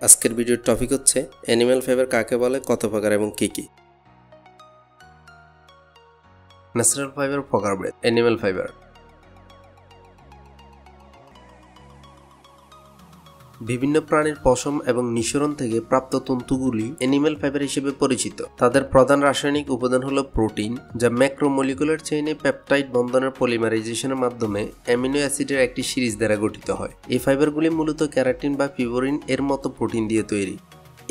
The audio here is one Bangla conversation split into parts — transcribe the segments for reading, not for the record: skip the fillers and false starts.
আজকের ভিডিওর টপিক হচ্ছে অ্যানিম্যাল ফাইবার কাকে বলে, কত প্রকার এবং কি কি। ন্যাচারাল ফাইবার প্রকারভেদ। অ্যানিম্যাল ফাইবার বিভিন্ন প্রাণীর পশম এবং নিঃসরণ থেকে প্রাপ্ত তন্তুগুলি অ্যানিম্যাল ফাইবার হিসেবে পরিচিত। তাদের প্রধান রাসায়নিক উপাদান হলো প্রোটিন, যা ম্যাক্রোমলিকুলার চেইনে পেপটাইড বন্ধনের পলিমারাইজেশনের মাধ্যমে অ্যামিনো অ্যাসিডের একটি সিরিজ দ্বারা গঠিত হয়। এই ফাইবারগুলি মূলত ক্যারাটিন বা ফিবোরিন এর মতো প্রোটিন দিয়ে তৈরি।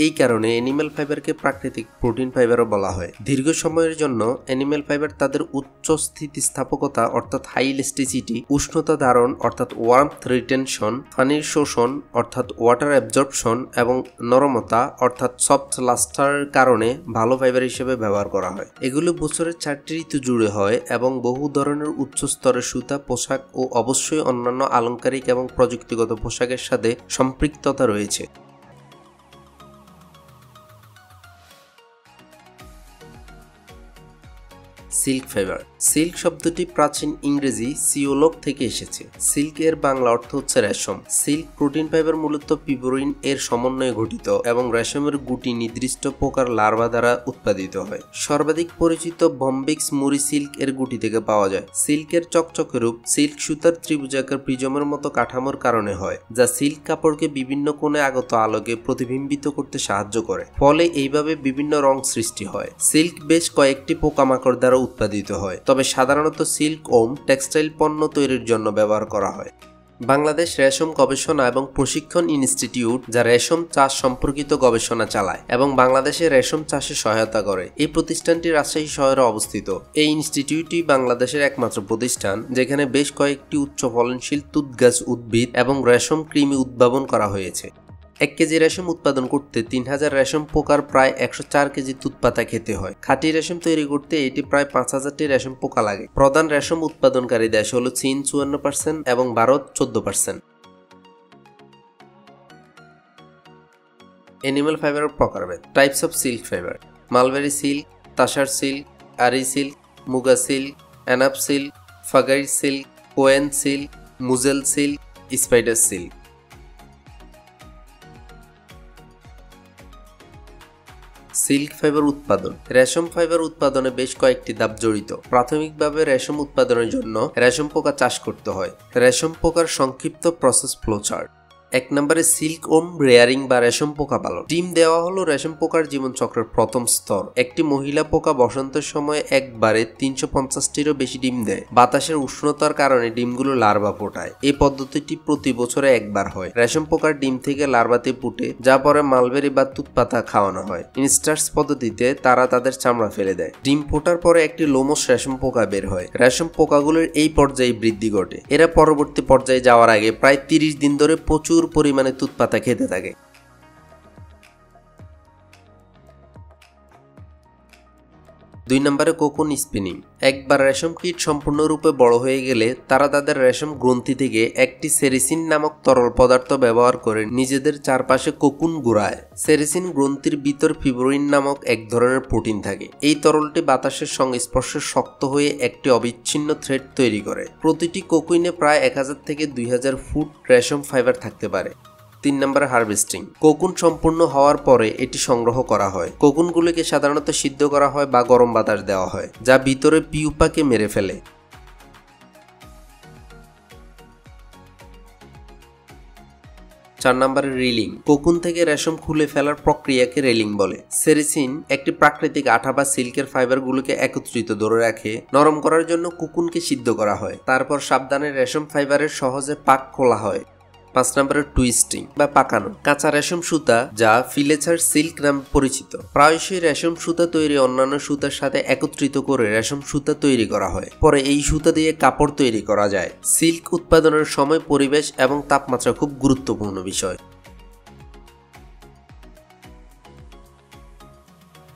এই কারণে অ্যানিম্যাল ফাইবারকে প্রাকৃতিক প্রোটিন ফাইবারও বলা হয়। দীর্ঘ সময়ের জন্য অ্যানিম্যাল ফাইবার তাদের উচ্চ স্থিতিস্থাপকতা অর্থাৎ হাই ইলাস্টিসিটি, উষ্ণতা ধারণ অর্থাৎ ওয়ার্মথ রিটেনশন, পানির শোষণ অর্থাৎ ওয়াটার অ্যাবজর্পশন এবং নরমতা অর্থাৎ সফট লাস্টারের কারণে ভালো ফাইবার হিসেবে ব্যবহার করা হয়। এগুলো বছরের 4টি ঋতু জুড়ে হয় এবং বহু ধরনের উচ্চ স্তরের সুতা, পোশাক ও অবশ্যই অন্যান্য আলংকারিক এবং প্রযুক্তিগত পোশাকের সাথে সম্পৃক্ততা রয়েছে। Silk fibre. সিল্ক শব্দটি প্রাচীন ইংরেজি সিওলক থেকে এসেছে। সিল্ক এর বাংলা অর্থ হচ্ছে রেশম। সিল্ক প্রোটিন ফাইবার মূলত পিবরিন এর সমন্বয়ে গঠিত এবং রেশমের গুটি নির্দিষ্ট প্রকার লার্ভা দ্বারা উৎপাদিত হয়। সর্বাধিক পরিচিত বম্বিক্স মুরি সিল্ক এর গুটি থেকে পাওয়া যায়। সিল্কের চকচকে রূপ সিল্ক সুতার ত্রিভুজাকার প্রিজমের মতো কাঠামোর কারণে হয়, যা সিল্ক কাপড়কে বিভিন্ন কোণে আগত আলোকে প্রতিবিম্বিত করতে সাহায্য করে। ফলে এইভাবে বিভিন্ন রং সৃষ্টি হয়। সিল্ক বেশ কয়েকটি পোকামাকড় দ্বারা উৎপাদিত হয়, তবে সাধারণত সিল্ক ওম টেক্সটাইল পণ্য তৈরির জন্য ব্যবহার করা হয়। বাংলাদেশ রেশম গবেষণা এবং প্রশিক্ষণ ইনস্টিটিউট, যা রেশম চাষ সম্পর্কিত গবেষণা চালায় এবং বাংলাদেশে রেশম চাষে সহায়তা করে। এই প্রতিষ্ঠানটি রাজশাহী শহরে অবস্থিত। এই ইনস্টিটিউটটি বাংলাদেশের একমাত্র প্রতিষ্ঠান যেখানে বেশ কয়েকটি উচ্চ ফলনশীল তুঁত গাছ উদ্ভিদ এবং রেশম কৃমি উদ্ভাবন করা হয়েছে। 1 কেজি রেশম উৎপাদন করতে 3000 রেশম পোকার প্রায় 104 কেজি তুঁত পাতা খেতে হয়। খাঁটি রেশম তৈরি করতে এটি প্রায় 5000টি রেশম পোকা লাগে। প্রধান রেশম উৎপাদনকারী দেশ হল চীন 54% এবং ভারত 14%। অ্যানিম্যাল ফাইবারের প্রকারভেদ। Types of silk fibre. Mulberry silk, tasar silk, eri silk, muga silk, anaphe silk, fagara silk, coan silk, mussel silk, spider silk. Silk fibre উৎপাদন। রেশম ফাইবার উৎপাদনে বেশ কয়েকটি ধাপ জড়িত। প্রাথমিকভাবে রেশম উৎপাদনের জন্য রেশম পোকা চাষ করতে হয়। রেশম পোকার সংক্ষিপ্ত প্রসেস ফ্লোচার্ট। 1 নম্বরে সিল্ক ওম রেয়ারিং বা রেশম পোকা পালন। ডিম দেওয়া হলো রেশম পোকার জীবনচক্রের প্রথম স্তর। একটি মহিলা পোকা বসন্তের সময় একবারে 350টিরও বেশি ডিম দেয়। বাতাসের উষ্ণতার কারণে ডিমগুলো লার্ভা ফোটায়। এই পদ্ধতিটি প্রতি বছরে একবার হয়। রেশম পোকার ডিম থেকে লার্ভাতে ফুটে, যা পরে মালবেরি বা তুঁত পাতা খাওয়ানো হয়। ইনস্টার্স পদ্ধতিতে তারা তাদের চামড়া ফেলে দেয়। ডিম ফোটার পরে একটি লোমশ রেশম পোকা বের হয়। রেশম পোকাগুলোর এই পর্যায়ে বৃদ্ধি ঘটে। এরা পরবর্তী পর্যায়ে যাওয়ার আগে প্রায় 30 দিন ধরে প্রচুর পরিমাণে তুঁত পাতা খেতে থাকে। 2 নম্বরে কোকুন স্পিনিং। একবার রেশম কীট সম্পূর্ণরূপে বড় হয়ে গেলে তারা তাদের রেশম গ্রন্থি থেকে একটি সেরিসিন নামক তরল পদার্থ ব্যবহার করে নিজেদের চারপাশে কোকুন ঘুরায়। সেরিসিন গ্রন্থির ভিতর ফিব্রিন নামক এক ধরনের প্রোটিন থাকে। এই তরলটি বাতাসের সংস্পর্শে শক্ত হয়ে একটি অবিচ্ছিন্ন থ্রেড তৈরি করে। প্রতিটি কোকুইনে প্রায় 1000 থেকে 2000 ফুট রেশম ফাইবার থাকতে পারে। 3 নম্বরে হারভেস্টিং। কোকুন সম্পূর্ণ হওয়ার পরে এটি সংগ্রহ করা হয়। কোকুনগুলিকে সাধারণত সিদ্ধ করা হয় বা গরম বাতাস দেওয়া হয়, যা ভিতরে পিউপাকে মেরে ফেলে। 4 নম্বরে রিলিং। কোকুন থেকে রেশম খুলে ফেলার প্রক্রিয়াকে রেলিং বলে। সেরিসিন একটি প্রাকৃতিক আঠা বা সিল্কের ফাইবারগুলোকে একত্রিত ধরে রাখে। নরম করার জন্য কোকুনকে সিদ্ধ করা হয়। তারপর সাবধানে রেশম ফাইবারের সহজে পাক খোলা হয়। 5 নম্বরে টুইস্টিং বা পাকানো। কাঁচা রেশম সুতা, যা ফিলেচার সিল্ক নামে পরিচিত, প্রায়শই রেশম সুতা তৈরি অন্যান্য সুতার সাথে একত্রিত করে রেশম সুতা তৈরি করা হয়। পরে এই সুতা দিয়ে কাপড় তৈরি করা যায়। সিল্ক উৎপাদনের সময় পরিবেশ এবং তাপমাত্রা খুব গুরুত্বপূর্ণ বিষয়।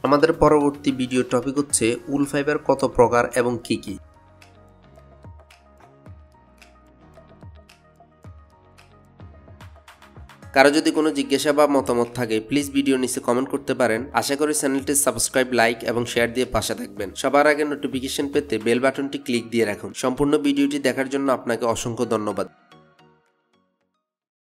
আমাদের পরবর্তী ভিডিও টপিক হচ্ছে উল ফাইবার কত প্রকার এবং কি কি। কারো যদি কোনো জিজ্ঞাসা বা মতামত থাকে প্লিজ ভিডিও নিচে কমেন্ট করতে পারেন। আশা করি চ্যানেলটি সাবস্ক্রাইব, লাইক এবং শেয়ার দিয়ে পাশে থাকবেন। সবার আগে নোটিফিকেশন পেতে বেল বাটনটি ক্লিক দিয়ে রাখুন। সম্পূর্ণ ভিডিওটি দেখার জন্য আপনাকে অসংখ্য ধন্যবাদ।